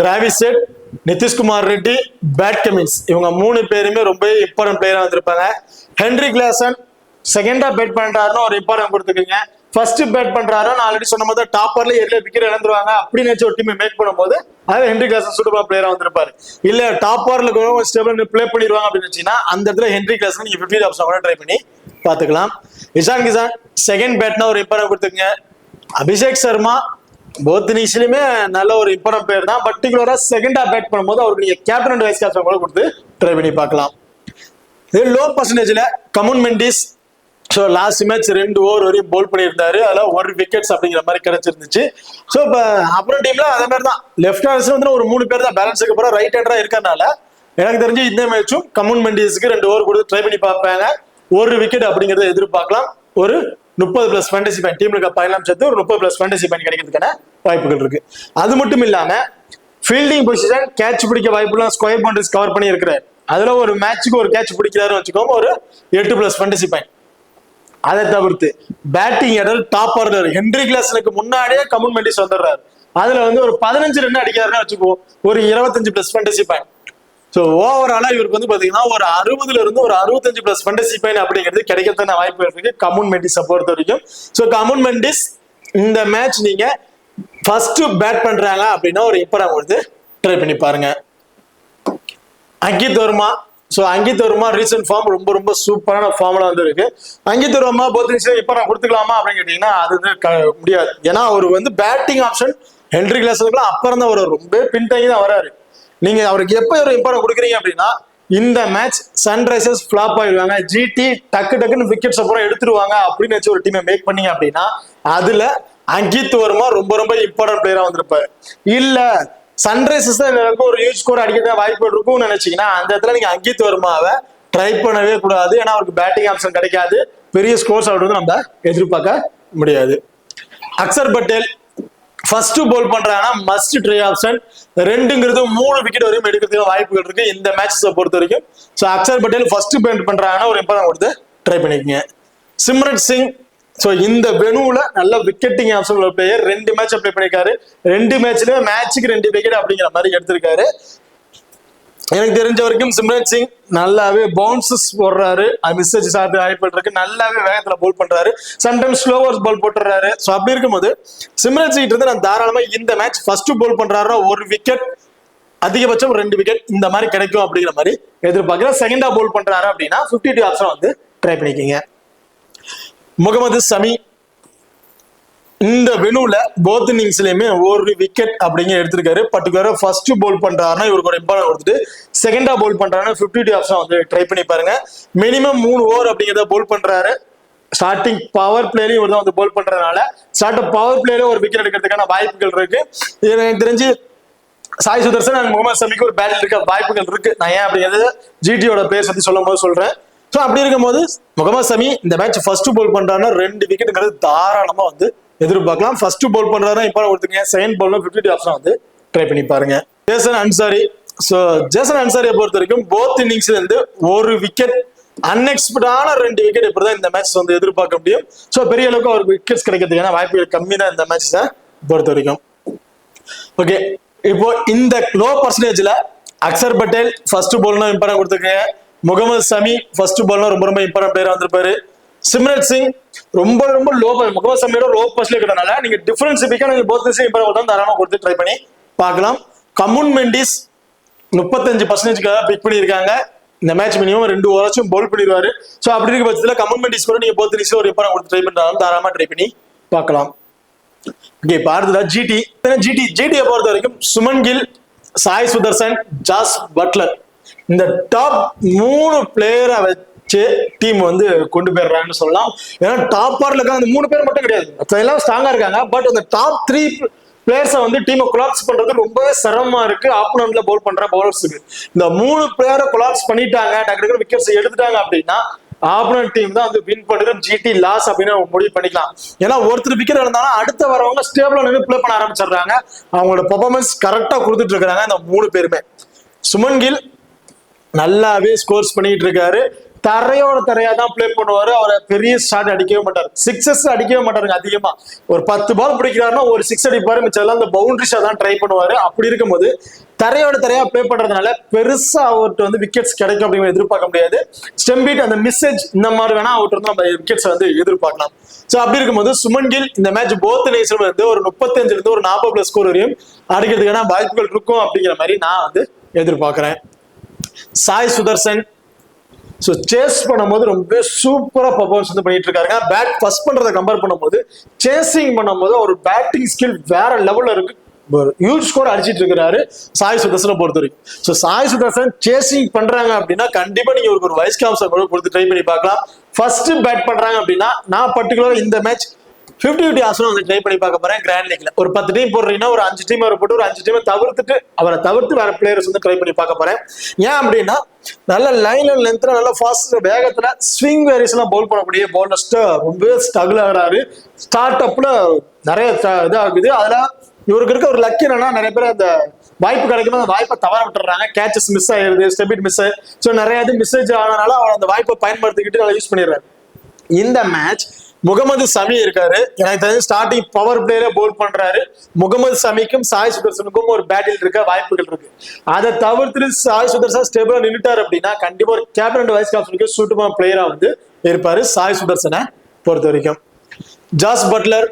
Travis Head, Nitish Kumar Reddy, Pat Cummins இவங்க 3 பேருமே ரொம்ப இம்பார்ட்டன்ட் பிளேயரா வந்திருப்பாங்க. ஹென்ரி கிளாசன் செகண்டா பேட் பண்றாருன்னு ஒரு இம்பார்ட்டன்ட் கொடுத்துக்கோங்க. ஃபர்ஸ்ட் பேட் பண்றாரு, நான் ஆல்ரெடி சொன்ன மாதிரி டாப்பர்ல ஏரியா விக்கெட் இழந்துருவாங்க அப்படின்னு ஒரு டீம் மேக் பண்ணும்போது அது ஹென்ரி கிளாசன் சூட்டபிள் பிளேயரா வந்திருப்பாரு. இல்ல டாப்பர்ல ஸ்டேபிள் பிளே பண்ணிடுவாங்க அப்படின்னு வச்சீங்கன்னா அந்த இடத்துல ஹென்ரி கிளாசன் நீங்க 50 ஆப்ஷன் கூட ட்ரை பண்ணி பாத்துக்கலாம். இஷான் கிசான் செகண்ட் பேட்னா ஒரு இம்பார்ட்டன்ட் கொடுத்துக்கங்க. அபிஷேக் சர்மா போத் இன்னிங்ஸ்லயுமே நல்ல ஒரு இம்பார்ட்டன்ட் பிளேயர் தான். பர்டிகுலரா செகண்டா பேட் பண்ணும்போது அவருக்கு நீங்க கேப்டன் அண்ட் வைஸ் கேப்டன் கூட கொடுத்து ட்ரை பண்ணி பார்க்கலாம். இது லோ பர்சன்டேஜ்ல Kamindu Mendis so last match 2 over வரையும் போல் பண்ணியிருந்தாரு. அதில் 1 விக்கெட்ஸ் அப்படிங்கிற மாதிரி கிடைச்சிருந்துச்சு. ஸோ இப்போ அப்புறம் டீம்ல அதே மாதிரி தான் லெஃப்ட் ஹேண்டர்ஸ் வந்து ஒரு 3 பேர் தான் பேலன்ஸுக்கு அப்புறம் ரைட் ஹேண்டரா இருக்கறனால எனக்கு தெரிஞ்சு இந்த மேட்சும் கமுன் மெண்டிஸ்க்கு 2 ஓவர் கொடுத்து ட்ரை பண்ணி பார்ப்பாங்க. 1 விக்கெட் அப்படிங்கறத எதிர்பார்க்கலாம். ஒரு 30+ ஃபேண்டசி பாயிண்ட் டீமுக்கு பயணம் சேர்த்து ஒரு 30+ ஃபேண்டசி பாயிண்ட் கிடைக்கிறதுக்கான வாய்ப்புகள் இருக்கு. அது மட்டும் இல்லாம ஃபீல்டிங் பொசிஷன் கேட்ச் பிடிக்க வாய்ப்புலாம் ஸ்கொயர் பவுண்டரிஸ் கவர் பண்ணி இருக்கிறார். அதுல ஒரு மேட்சுக்கு ஒரு கேட்ச் பிடிக்கிறாருன்னு வச்சுக்கோங்க, ஒரு 8+ ஃபேண்டசி பாயிண்ட். அதை தவிர்த்து batting order top order Heinrich கிளாசனுக்கு முன்னாடியே கமுன் மெண்டிஸ் வந்துடுறாரு. அதுல வந்து ஒரு 15 ரன் அடிக்கிறாருன்னு வச்சுக்குவோம், ஒரு 25+ ஃபேண்டசி பாயிண்ட். ஸோ ஓவராலா இவருக்கு வந்து பாத்தீங்கன்னா ஒரு 60ல இருந்து ஒரு 65+ ஃபேண்டசி பாயிண்ட் அப்படிங்கிறது கிடைக்கிறதுக்கான வாய்ப்பு இருக்கு கமுன் மெண்டிஸை பொறுத்த வரைக்கும். ஸோ கமுன் மெண்டிஸ் இந்த மேட்ச் நீங்க ஃபர்ஸ்ட் பேட் பண்றாங்க அப்படின்னா ஒரு இப்போ கொடுத்து ட்ரை பண்ணி பாருங்க. Ankit Varma, so Ankit Varma recent form ரொம்ப ரொம்ப சூப்பரான ஃபார்ம்ல வந்து இருக்கு. அங்கித் வர்மா போத் இப்போ நான் கொடுத்துக்கலாமா அப்படின்னு கேட்டீங்கன்னா அது வந்து முடியாது. ஏன்னா அவர் வந்து பேட்டிங் ஆப்ஷன் ஹென்ரி கிளாஸுக்குலாம் அப்புறம் தான் வர்றாரு, ரொம்ப பின்தங்கி தான் வராரு. நீங்க அவருக்கு எப்ப ஒரு இம்பார்ட்டன் கொடுக்குறீங்க அப்படின்னா இந்த மேட்ச் சன்ரைசர்ஸ் ஃபிளாப் ஆயிடுவாங்க, ஜிடி டக்குன்னு விக்கெட்ஸ் அப்புறம் எடுத்துருவாங்க அப்படின்னு வச்சு ஒரு டீமை மேக் பண்ணீங்க அப்படின்னா அதுல அங்கித் வர்மா ரொம்ப ரொம்ப இம்பார்ட்டன்ட் பிளேயரா வந்திருப்பாரு. இல்ல சன்ரைசர்ஸ் தான் ஒரு ஹியூஜ் ஸ்கோர் அடிக்கிற வாய்ப்பு இருக்கும்னு நினைச்சீங்கன்னா அந்த இடத்துல நீங்க அங்கித் வர்மாவை ட்ரை பண்ணவே கூடாது. ஏன்னா அவருக்கு பேட்டிங் ஆப்ஷன் கிடைக்காது, பெரிய ஸ்கோர்ஸ் அவர் வந்து நம்ம எதிர்பார்க்க முடியாது. அக்சர் பட்டேல் ஃபர்ஸ்ட் போல் பண்றாங்கன்னா மஸ்ட் ட்ரை ஆப்ஷன். 2ங்கிறது 3 விக்கெட் வரையும் எடுக்கிறதுக்கு வாய்ப்புகள் இருக்கு இந்த மேட்சஸை பொறுத்த வரைக்கும். So Axar Patel first bad பண்றாங்கன்னா ஒரு இம்பார்ட்டன் கொடுத்து ட்ரை பண்ணிக்கங்க. சிம்ரன் சிங் ஸோ இந்த வெனுல நல்ல விக்கெட்டிங் ஆப்ஷன் உள்ள பிளேயர், 2 மேட்ச் அப்ளை பண்ணிருக்காரு, 2 மேட்ச்லயும் மேட்சுக்கு 2 விக்கெட் அப்படிங்கிற மாதிரி எடுத்திருக்காரு. எனக்கு தெரிஞ்ச வரைக்கும் சிம்ரன் சிங் நல்லாவே பவுன்சஸ் போடுறாரு, மிஸ்ஸேஜ் சாப்பிட்டு வாய்ப்பு இருக்கு, நல்லாவே வேகத்துல போல் பண்றாரு, சம்டைம்ஸ் ஸ்லோவர்ஸ் பால் போட்டுறாரு. ஸோ அப்படி இருக்கும்போது சிம்ரன் சிங் இருந்து நான் தாராளமா இந்த மேட்ச் ஃபர்ஸ்ட் போல் பண்றாரு 1 விக்கெட் அதிகபட்சம் 2 விக்கெட் இந்த மாதிரி கிடைக்கும் அப்படிங்கிற மாதிரி எதிர்பார்க்கிறேன். செகண்டா போல் பண்றாரு அப்படின்னா 52 ஆப்ஷன் வந்து ட்ரை பண்ணிக்கீங்க. முகமது சமி இந்த வெனுல போத் இன்னிங்ஸ்லயுமே 1 விக்கெட் அப்படிங்க எடுத்திருக்காரு. பர்டிகுலரா ஃபர்ஸ்ட் போல் பண்றாருன்னா இவருக்கு ஒரு இம்பார்ட்டன் கொடுத்துட்டு செகண்டா போல் பண்றாருன்னா 52 ஆப்ஷன் வந்து ட்ரை பண்ணி பாருங்க. மினிமம் 3 ஓவர் அப்படிங்கிறத போல் பண்றாரு. ஸ்டார்டிங் பவர் பிளேலையும் இவர் தான் வந்து போல் பண்றதுனால ஸ்டார்ட் பவர் பிளேல ஒரு விக்கெட் எடுக்கிறதுக்கான வாய்ப்புகள் இருக்கு. எனக்கு தெரிஞ்சு சாய் சுதர்சன் அண்ட் முகமது சமிக்கு ஒரு பேட்டில் இருக்க வாய்ப்புகள் இருக்கு. நான் ஏன் அப்படிங்கிறது ஜிடியோட பேர் பத்தி சொல்லும் போது சொல்றேன். ஸோ அப்படி இருக்கும் போது முகமது சமி இந்த மேட்ச் ஃபர்ஸ்ட் போல் பண்றாருன்னா 2 விக்கெட்டுங்கிறது தாராளமா வந்து எதிர்பார்க்கலாம். ஃபர்ஸ்ட் போல் பண்றாரு இப்போ கொடுத்துங்க, செகண்ட் போல்ல 52 ஆப்ஷன் வந்து ட்ரை பண்ணி பாருங்க. ஜேசன் அன்சாரி, ஸோ ஜேசன் அன்சாரியை பொறுத்த வரைக்கும் போத் இன்னிங்ஸ்ல இருந்து 1 விக்கெட் அன்எக்ஸ்பெக்டான 2 விக்கெட் இப்படிதான் இந்த மேட்ச் வந்து எதிர்பார்க்க முடியும். ஸோ பெரிய அளவுக்கு அவருக்கு விக்கெட்ஸ் கிடைக்கிறதுக்கான வாய்ப்புகள் கம்மி தான் இந்த மேட்சை பொறுத்த வரைக்கும். ஓகே, இப்போ இந்த லோ பர்சன்டேஜ்ல அக்சர் பட்டேல் ஃபர்ஸ்ட் போல்னா இம்பார்ட்டன் கொடுத்துருக்கேன். முகமது சமி ஃபர்ஸ்ட் பால்னா ரொம்ப ரொம்ப இம்பார்ட்டன்ட் பிளேயரா வந்திருப்பாரு. சிம்ரன் சிங் ரொம்ப ரொம்ப லோ, முகமது சமியோட லோ பர்ஸ்ல இருக்கிறதுனால நீங்க டிஃபரன்ஸ் பிக்கா நீங்க போத் இம்பார்ட்டன் தாராளமா கொடுத்து ட்ரை பண்ணி பார்க்கலாம். கமுன் மெண்டிஸ் 35% பிக் பண்ணியிருக்காங்க. இந்த மேட்ச் மினிமம் 2 ஓவராச்சும் போல் பண்ணிடுவாரு. ஸோ அப்படி இருக்க பட்சத்தில் கமுன் மெண்டிஸ் கூட நீங்க போத் இன்னிங்ஸ்ல ஒரு இம்பார்ட்டன் கொடுத்து ட்ரை பண்றாலும் தாராளமா ட்ரை பண்ணி பார்க்கலாம். ஓகே, இப்போ அடுத்ததா ஜிடியை பொறுத்த வரைக்கும் சுமன் கில், சாய் சுதர்சன், ஜாஸ் பட்லர் இந்த டாப் 3 பிளேயரை வச்சு டீம் வந்து கொண்டு போயிடுறாங்கன்னு சொல்லலாம். ஏன்னா டாப் ஆர்ல இருக்காங்க அந்த 3 பேர் மட்டும் கிடையாது, எல்லாம் ஸ்ட்ராங்கா இருக்காங்க. பட் அந்த டாப் 3 பிளேயர்ஸை வந்து டீமை கொலாப்ஸ் பண்றது ரொம்பவே சிரமமா இருக்கு ஆப்போனன்ட்ல பவுல் பண்ற பவுலர்ஸுக்கு. இந்த 3 பிளேயரை கொலாப்ஸ் பண்ணிட்டாங்க, டக்கு விக்கெட்ஸ் எடுத்துட்டாங்க அப்படின்னா ஆப்போனன்ட் டீம் தான் வந்து வின் பண்ணிடும், ஜிடி லாஸ் அப்படின்னு முடிவு பண்ணிக்கலாம். ஏன்னா ஒருத்தர் விக்கெட் இருந்தாலும் அடுத்த வரவங்க ஸ்டேபிளா நின்று பிளே பண்ண ஆரம்பிச்சிடுறாங்க. அவங்களோட பெர்ஃபார்மன்ஸ் கரெக்டா கொடுத்துட்டு இருக்காங்க இந்த 3 பேருமே. சுமன் கில் நல்லாவே ஸ்கோர்ஸ் பண்ணிட்டு இருக்காரு, தரையோட தரையா தான் பிளே பண்ணுவாரு. அவரை பெரிய ஷாட் அடிக்கவே மாட்டாரு, சிக்ஸஸ் அடிக்கவே மாட்டாருங்க. அதிகமா ஒரு 10 பால் பிடிக்கிறாருன்னா ஒரு 6 அடிப்பாரு, மிச்சம் அந்த பவுண்டரிஸா தான் ட்ரை பண்ணுவாரு. அப்படி இருக்கும்போது தரையோட தரையா பிளே பண்றதுனால பெருசா அவர்கிட்ட வந்து விக்கெட்ஸ் கிடைக்கும் அப்படிங்கிற எதிர்பார்க்க முடியாது. ஸ்டெம்பீட் அந்த மிஸ்ஸேஜ் இந்த மாதிரி வேணா அவர்கிட்ட வந்து நம்ம விக்கெட்ஸ் வந்து எதிர்பார்க்கலாம். ஸோ அப்படி இருக்கும்போது சுமன் கில் இந்த மேட்ச் போத் இன்னிங்ஸ்ல இருந்து ஒரு 35 இருந்து ஒரு 40+ ஸ்கோர் வரையும் அடிக்கிறதுக்கான வாய்ப்புகள் இருக்கும் அப்படிங்கிற மாதிரி நான் வந்து எதிர்பார்க்கிறேன். சாய் சுதர்சன் ஸோ சேஸ் பண்ணும்போது ரொம்ப சூப்பரா பர்ஃபார்மன்ஸ் வந்து பண்ணிட்டு இருக்காருங்க. பேட் ஃபர்ஸ்ட் பண்றதை கம்பேர் பண்ணும்போது சேசிங் பண்ணும்போது ஒரு பேட்டிங் ஸ்கில் வேற லெவல்ல இருக்கு, ஹியூஜ் ஸ்கோர் அடிச்சிட்டு இருக்கிறாரு சாய் சுதர்சனை பொறுத்த வரைக்கும். ஸோ சாய் சுதர்சன் சேசிங் பண்றாங்க அப்படின்னா கண்டிப்பா நீங்க ஒரு வைஸ் கேப்சர் கூட கொடுத்து ட்ரை பண்ணி பார்க்கலாம். ஃபர்ஸ்ட் பேட் பண்றாங்க அப்படின்னா நான் பர்டிகுலர் இந்த மேட்ச் 50-50 ஆப்ஷனும் வந்து ட்ரை பண்ணி பார்க்க போறேன். கிராண்ட் லீக்ல ஒரு 10 டீம் போடுறீங்கன்னா ஒரு 5 டீம் அவரை போட்டு ஒரு 5 டீமை தவிர்த்துட்டு அவரை தவிர்த்து வேற பிளேயர்ஸ் வந்து ட்ரை பண்ணி பார்க்க போறேன். ஏன் அப்படின்னா நல்ல லைன் அண்ட் லென்த்ல நல்ல ஃபாஸ்ட் வேகத்துல ஸ்விங் வேரியஸ் எல்லாம் பவுல் பண்ணக்கூடிய பவுலர்ஸ் ரொம்ப ஸ்ட்ரகிள் ஆகிறாரு. ஸ்டார்ட் அப்ல நிறைய இதாகுது. அதுல இவருக்கு இருக்க ஒரு லக் என்னன்னா நிறைய பேர் அந்த வாய்ப்பு கிடைக்கும் அந்த வாய்ப்பை தவற விட்டுறாங்க. கேச்சஸ் மிஸ் ஆயிருது, ஸ்டெபிட் மிஸ். ஸோ நிறைய இது மிஸ்ஸேஜ் ஆனதுனால அவர் அந்த வாய்ப்பை பயன்படுத்திக்கிட்டு நல்லா யூஸ் பண்ணிடுறாரு. இந்த மேட்ச் முகமது சமி இருக்காரு. எனக்கு தெரிஞ்சு ஸ்டார்டிங் பவர் பிளேயரே போல் பண்றாரு. முகமது சமிக்கும் சாய் சுதர்சனுக்கும் ஒரு பேட்டில் இருக்க வாய்ப்புகள் இருக்கு. அதை தவிர்த்து சாய் சுதர்சன் ஸ்டேபிளா நின்றுட்டாரு அப்படின்னா கண்டிப்பா ஒரு கேப்டன் அண்ட் வைஸ் கேப்டனுக்கு சூட்டமான பிளேயரா வந்து இருப்பாரு சாய் சுதர்சனை பொறுத்த வரைக்கும். ஜாஸ் பட்லர்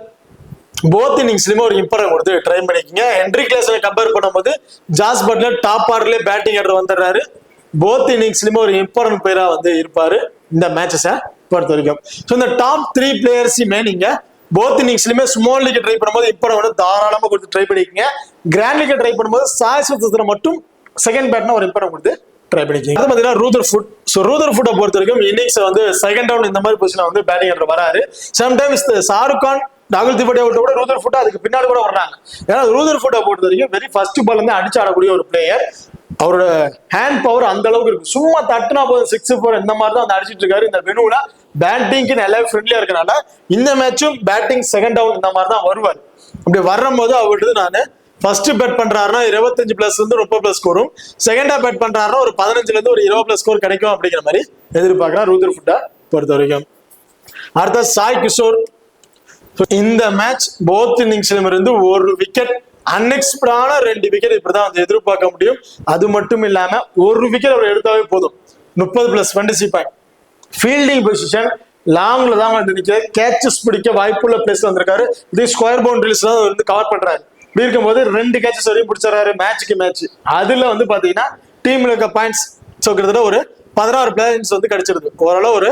போத் இன்னிங்ஸ்லயுமே ஒரு இம்பார்ட்டன் கொடுத்து ட்ரை பண்ணிக்கோங்க. ஹென்ரி கிளாஸ்ல கம்பேர் பண்ணும்போது ஜாஸ் பட்லர் டாப் ஆர்டர்லயே பேட்டிங் ஆர்டர் வந்துடுறாரு. போத் இன்னிங்ஸ்லயுமே ஒரு இம்பார்ட்டன்ட் பிளேயரா வந்து இருப்பாரு இந்த மேட்சஸை பொறுத்த வரைக்கும். ஸோ இந்த டாப் 3 பிளேயர்ஸுமே நீங்க போத் இன்னிங்ஸ்லயுமே ஸ்மால் லீக் ட்ரை பண்ணும்போது இம்பார்ட்டன் வந்து தாராளமா கொடுத்து ட்ரை பண்ணிக்கோங்க. கிராண்ட் லீக் ட்ரை பண்ணும்போது சாய் சுதர்சனை மட்டும் செகண்ட் பேட்னா ஒரு இம்பார்ட்டன் கொடுத்து ட்ரை பண்ணிக்கோங்க. அது பார்த்தீங்கன்னா ரூதர்ஃபுட். ஸோ ரூதர்ஃபுட்டை பொறுத்த வரைக்கும் இன்னிங்ஸ் வந்து செகண்ட் டவுன் இந்த மாதிரி பொசிஷன் வந்து பேட்டிங் ஆர்டர் வராரு. சம்டைம்ஸ் ஷாருக் கான் ராகுல் திவாடியா விட ரூதர்ஃபுட் அதுக்கு பின்னாடி கூட வர்றாங்க. ஏன்னா ரூதர்ஃபுட்டை பொறுத்த வரைக்கும் வெரி ஃபர்ஸ்ட் பால் வந்து அடிச்சு ஆடக்கூடிய ஒரு பிளேயர். அவரோட ஹேண்ட் பவர் அந்த அளவுக்கு இருக்கு. சும்மா தட்டுனா போதும் 6-4 இந்த மாதிரி தான் வந்து அடிச்சிட்டு இருக்காரு. இந்த வெனுல பேட்டிங்க்கு நல்லா ஃப்ரெண்ட்லியா இருக்கனால இந்த மேட்சும் பேட்டிங் செகண்ட் டவுன் இந்த மாதிரி தான் வருவார். அப்படி வரும்போது அவர்கிட்ட நான் ஃபர்ஸ்ட் பேட் பண்றாருன்னா 25+ இருந்து 30+ ஸ்கோரும், செகண்டா பேட் பண்றாருன்னா ஒரு 15ல இருந்து ஒரு 20+ ஸ்கோர் கிடைக்கும் அப்படிங்கிற மாதிரி எதிர்பார்க்கிறேன் ரூதர்ஃபுட்டை பொறுத்த வரைக்கும். அடுத்த சாய் கிஷோர். இந்த மேட்ச் போத் இன்னிங்ஸ்ல இருந்து ஒரு விக்கெட் அன்எக்ஸ்பெக்டடான 2 விக்கெட் இப்படிதான் வந்து எதிர்பார்க்க முடியும். அது மட்டும் இல்லாம ஒரு விக்கெட் அவர் எடுத்தாவே போதும் 30+ ஃபேண்டசி பாயிண்ட். ஃபீல்டிங் பொசிஷன் லாங்ல தான் வந்து நிற்க கேச்சஸ் பிடிக்க வாய்ப்புள்ள பிளேஸ்ல வந்திருக்காரு. இது ஸ்கொயர் பவுண்டரிஸ் தான் வந்து கவர் பண்றாரு. இப்படி இருக்கும்போது 2 கேச்சஸ் வரையும் பிடிச்சாரு மேட்சுக்கு மேட்ச். அதுல வந்து பாத்தீங்கன்னா டீம்ல இருக்க பாயிண்ட்ஸ் கிட்டத்தட்ட ஒரு 16 பிளேயர்ஸ் வந்து கிடைச்சிருது. ஓரளவு ஒரு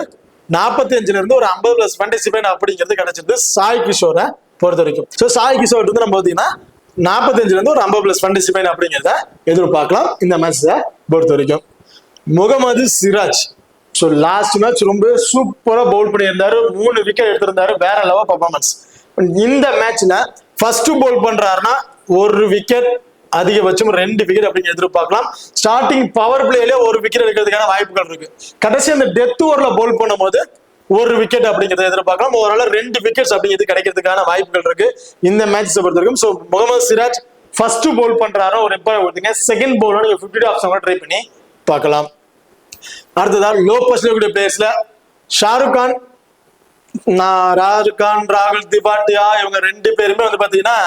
45ல இருந்து ஒரு 50+ ஃபேண்டசி பாயிண்ட் அப்படிங்கிறது கிடைச்சிருது சாய் கிஷோரை பொறுத்த வரைக்கும். ஸோ சாய் கிஷோர் வந்து நம்ம பாத்தீங்கன்னா 45ல இருந்து ஒரு 50+ ஃபேண்டசி பாயிண்ட் அப்படிங்கிறத எதிர்பார்க்கலாம் இந்த மேட்சை பொறுத்த வரைக்கும். Mohammed Siraj. So last match ரொம்ப சூப்பரா பவுல் பண்ணியிருந்தாரு. 3 விக்கெட் எடுத்திருந்தாரு. வேற லெவல் பர்ஃபார்மன்ஸ். இந்த மேட்ச்ல ஃபர்ஸ்ட் பவுல் பண்றாருன்னா ஒரு விக்கெட் அதிகபட்சம் 2 விக்கெட் அப்படிங்க எதிர்பார்க்கலாம். ஸ்டார்டிங் பவர் பிளேல ஒரு விக்கெட் எடுக்கிறதுக்கான வாய்ப்புகள் இருக்கு. கடைசி அந்த டெத் ஓவர்ல பவுல் பண்ணும்போது ஒரு விக்கெட் அப்படிங்கிறத எதிர்பார்க்கலாம். ஓரளவு 2 விக்கெட்ஸ் அப்படிங்கிறது கிடைக்கிறதுக்கான வாய்ப்புகள் இருக்கு இந்த மேட்சை பொறுத்த வரைக்கும். So Mohammed Siraj first bowl பண்றாரோ ஒரு இம்பார்ட்டன் கொடுத்தீங்க. செகண்ட் பவுல் நீங்க 50 ஆப்ஷன் கூட ட்ரை பண்ணி பார்க்கலாம். அடுத்ததான் லோ பர்சன்டேஜ் பிளேயர்ஸ்ல ஷாருக் கான், ராகுல் திவாட்டியா இவங்க 2 பேருமே வந்து பாத்தீங்கன்னா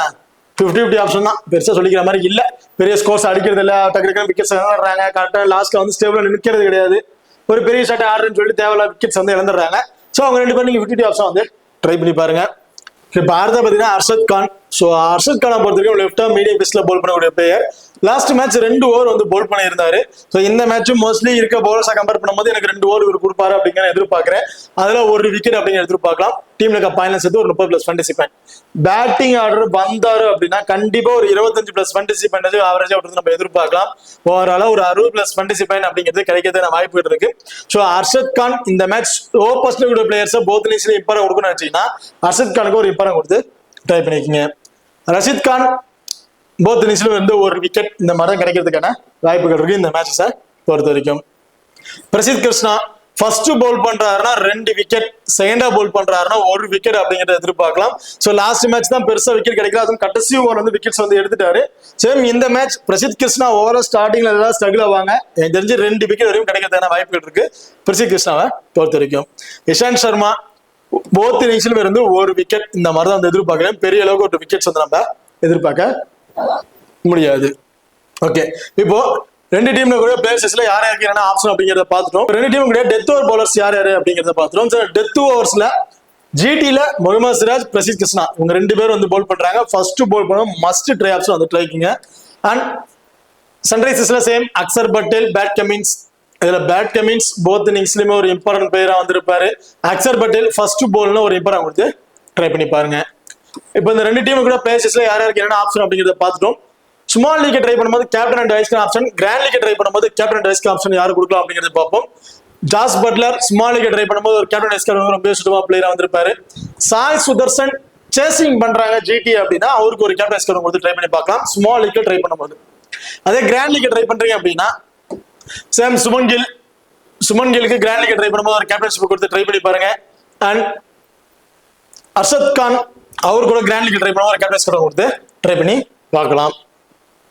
50-50 ஆப்ஷன் தான். பெருசா சொல்லிக்கிற மாதிரி இல்ல. பெரிய ஸ்கோர்ஸ் அடிக்கிறது இல்ல, டக்கு விக்கெட்ஸ் இழந்துடுறாங்க. கரெக்டா லாஸ்ட்ல வந்து ஸ்டேபிளா நிற்கிறது கிடையாது. ஒரு பெரிய ஷாட் ஆடுறேன்னு சொல்லி தேவையில்ல விக்கெட்ஸ் வந்து இழந்துடுறாங்க. ஸோ அவங்க 2 பேரும் நீங்க 50 ஆப்ஷன் வந்து ட்ரை பண்ணி பாருங்க. இப்போ அடுத்த பார்த்தீங்கன்னா அர்ஷத் கான். ஸோ அர்ஷத் கானை பொறுத்த வரைக்கும் லெஃப்டா மீடியம் பிஸ்ல போல் பண்ணக்கூடிய பிளேயர். லாஸ்ட் மேட்ச் 2 ஓவர் வந்து போல் பண்ணியிருந்தாரு. ஸோ இந்த மேட்சும் மோஸ்ட்லி இருக்க பவுலர்ஸை கம்பேர் பண்ணும்போது எனக்கு 2 ஓவர் இவர் கொடுப்பாரு அப்படிங்கிற எதிர்பார்க்கிறேன். அதுல ஒரு விக்கெட் அப்படிங்கிற எதிர்பார்க்கலாம். டீம்ல இருக்க பாயிண்ட்ஸ் எடுத்து ஒரு 30+ ஃபேண்டசி பாயிண்ட். பேட்டிங் ஆர்டர் வந்தாரு அப்படின்னா கண்டிப்பா ஒரு 25+ ஃபேண்டசி பாயிண்ட் ஆவரேஜா விட்டு நம்ம எதிர்பார்க்கலாம். ஓவராலா ஒரு 60+ ஃபேண்டசி பாயிண்ட் அப்படிங்கிறது கிடைக்கிறதுக்கான வாய்ப்பு இருக்கு. ஸோ அர்ஷத் கான் இந்த மேட்ச் லோ பர்சன்டேஜ் பிளேயர்ஸை போத் இன்னிங்ஸ்ல இம்பார்ட்டன் கொடுக்கணும்னு நினைச்சீங்கன்னா அர்ஷத் கானுக்கு ஒரு இம்பார்ட்டன் கொடுத்து ட்ரை பண்ணிக்கோங்க. ரஷித் கான் போத் இன்னிங்ஸ்ல வந்து ஒரு விக்கெட் இந்த மாதிரி கிடைக்கிறதுக்கான வாய்ப்புகள் இருக்கு இந்த மேட்சஸை பொறுத்த வரைக்கும். பிரசித் கிருஷ்ணா ஃபர்ஸ்ட் பவுல் பண்றாருன்னா 2 விக்கெட், செகண்டா பவுல் பண்றாருன்னா ஒரு விக்கெட் அப்படிங்கிறத எதிர்பார்க்கலாம். ஸோ லாஸ்ட் மேட்ச் தான் பெருசா விக்கெட் கிடைக்கல. அதுவும் கடைசி ஓவர் வந்து விக்கெட்ஸ் வந்து எடுத்துட்டாரு. சேம் இந்த மேட்ச் பிரசித் கிருஷ்ணா ஓவரா ஸ்டார்டிங்ல ஏதாவது ஸ்ட்ரகிள் ஆவாங்க. எனக்கு தெரிஞ்சு 2 விக்கெட் வரையும் கிடைக்கிறதுக்கான வாய்ப்புகள் இருக்கு பிரசித் கிருஷ்ணாவை பொறுத்த வரைக்கும். இஷாந்த் சர்மா போத் இன்னிங்ஸ்ல இருந்து ஒரு விக்கெட் இந்த மாதிரி தான் வந்து எதிர்பார்க்கிறேன். பெரிய அளவுக்கு ஒரு விக்கெட்ஸ் வந்து நம்ம எதிர்பார்க்க முடியாது. ஓகே, இப்போ 2 டீம்ல கூட பிளேயர்ஸ்ல யார் யாருக்கு என்ன ஆப்ஷன் அப்படிங்கறத பார்த்துட்டோம். 2 டீம் கூட டெத் ஓவர் பவுலர்ஸ் யார் யாரு அப்படிங்கறத பார்த்துட்டோம். சார் டெத் ஓவர்ஸ்ல ஜிடில முகமது சிராஜ், பிரசித் கிருஷ்ணா இவங்க 2 பேரும் வந்து பவுல் பண்றாங்க. ஃபர்ஸ்ட் பவுல் பண்ண மஸ்ட் ட்ரை ஆப்ஷன் வந்து ட்ரைக்கிங்க. அண்ட் சன்ரைசர்ஸ்ல same Axar Patel, Pat Cummins. இதுல பேட் கமின்ஸ் போத் இன்னிங்ஸ்லயுமே ஒரு இம்பார்ட்டன்ட் பிளேயரா வந்திருப்பாரு. அக்சர் பட்டேல் ஃபர்ஸ்ட் பவுல்ல ஒரு இம்பார்ட்டன்ட் கொடுத்து ட்ரை பண்ணி பாருங்க. இப்போ இந்த ரெண்டு டீம் கூட பிளேசஸ்ல யார் யாருக்கு என்ன ஆப்ஷன் அப்படிங்கறத பார்த்துட்டோம். ஸ்மால் லீக் ட்ரை பண்ணும்போது captain and vice option, grand league try பண்ணும்போது கேப்டன் அண்ட் வைஸ் ஆப்ஷன் யாரு கொடுக்கலாம் அப்படிங்கறத பார்ப்போம். Jos Buttler small league try பண்ணும்போது ஒரு கேப்டன் வைஸ் ரொம்ப சுத்தமா பிளேயரா வந்திருப்பாரு. சாய் சுதர்சன் சேசிங் பண்றாங்க ஜிடி அப்படின்னா அவருக்கு ஒரு கேப்டன் வைஸ் கொடுத்து ட்ரை பண்ணி பார்க்கலாம் ஸ்மால் லீக் ட்ரை பண்ணும்போது. அதே கிராண்ட் லீக் ட்ரை பண்றீங்க அப்படின்னா சேம் சுமன் கிலுக்கு கிராண்ட் லீக் ட்ரை பண்ணும்போது ஒரு கேப்டன்ஷிப் கொடுத்து ட்ரை பண்ணி பாருங்க. அண்ட் அர்ஷத் கான் அவர் கூட கிராண்ட் லீக் ட்ரை பண்ணுவோம் ஒரு கேப்டன்ஸ் கொடுத்து ட்ரை பண்ணி பார்க்கலாம்.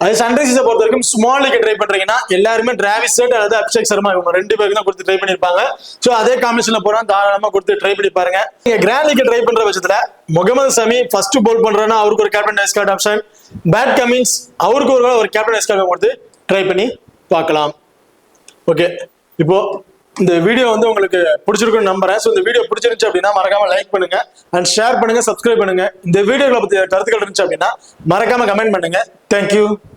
அது சன்ரைசர்ஸை பொறுத்த வரைக்கும் ஸ்மால் லீக் ட்ரை பண்றீங்கன்னா எல்லாருமே டிராவிஸ் ஹெட் அல்லது அபிஷேக் சர்மா இவங்க ரெண்டு பேருக்கு தான் கொடுத்து ட்ரை பண்ணிருப்பாங்க. ஸோ அதே காம்பினேஷன்ல போறோம், தாராளமா கொடுத்து ட்ரை பண்ணி பாருங்க. நீங்க கிராண்ட் லீக் ட்ரை பண்ற பட்சத்துல முகமது சமி ஃபர்ஸ்ட் போல் பண்றேன்னா அவருக்கு ஒரு captain wise card option, Pat Cummins அவருக்கு ஒரு கேப்டன் வைஸ் கார்டு கொடுத்து ட்ரை பண்ணி பார்க்கலாம். ஓகே, இப்போ இந்த வீடியோ வந்து உங்களுக்கு பிடிச்சிருக்குன்னு நம்புறேன். ஸோ இந்த வீடியோ பிடிச்சிருந்துச்சு அப்படின்னா மறக்காம லைக் பண்ணுங்க அண்ட் ஷேர் பண்ணுங்க, சப்ஸ்கிரைப் பண்ணுங்க. இந்த வீடியோவை பத்தி கருத்துக்கள் இருந்துச்சு அப்படின்னா மறக்காம கமெண்ட் பண்ணுங்க. தேங்க்யூ.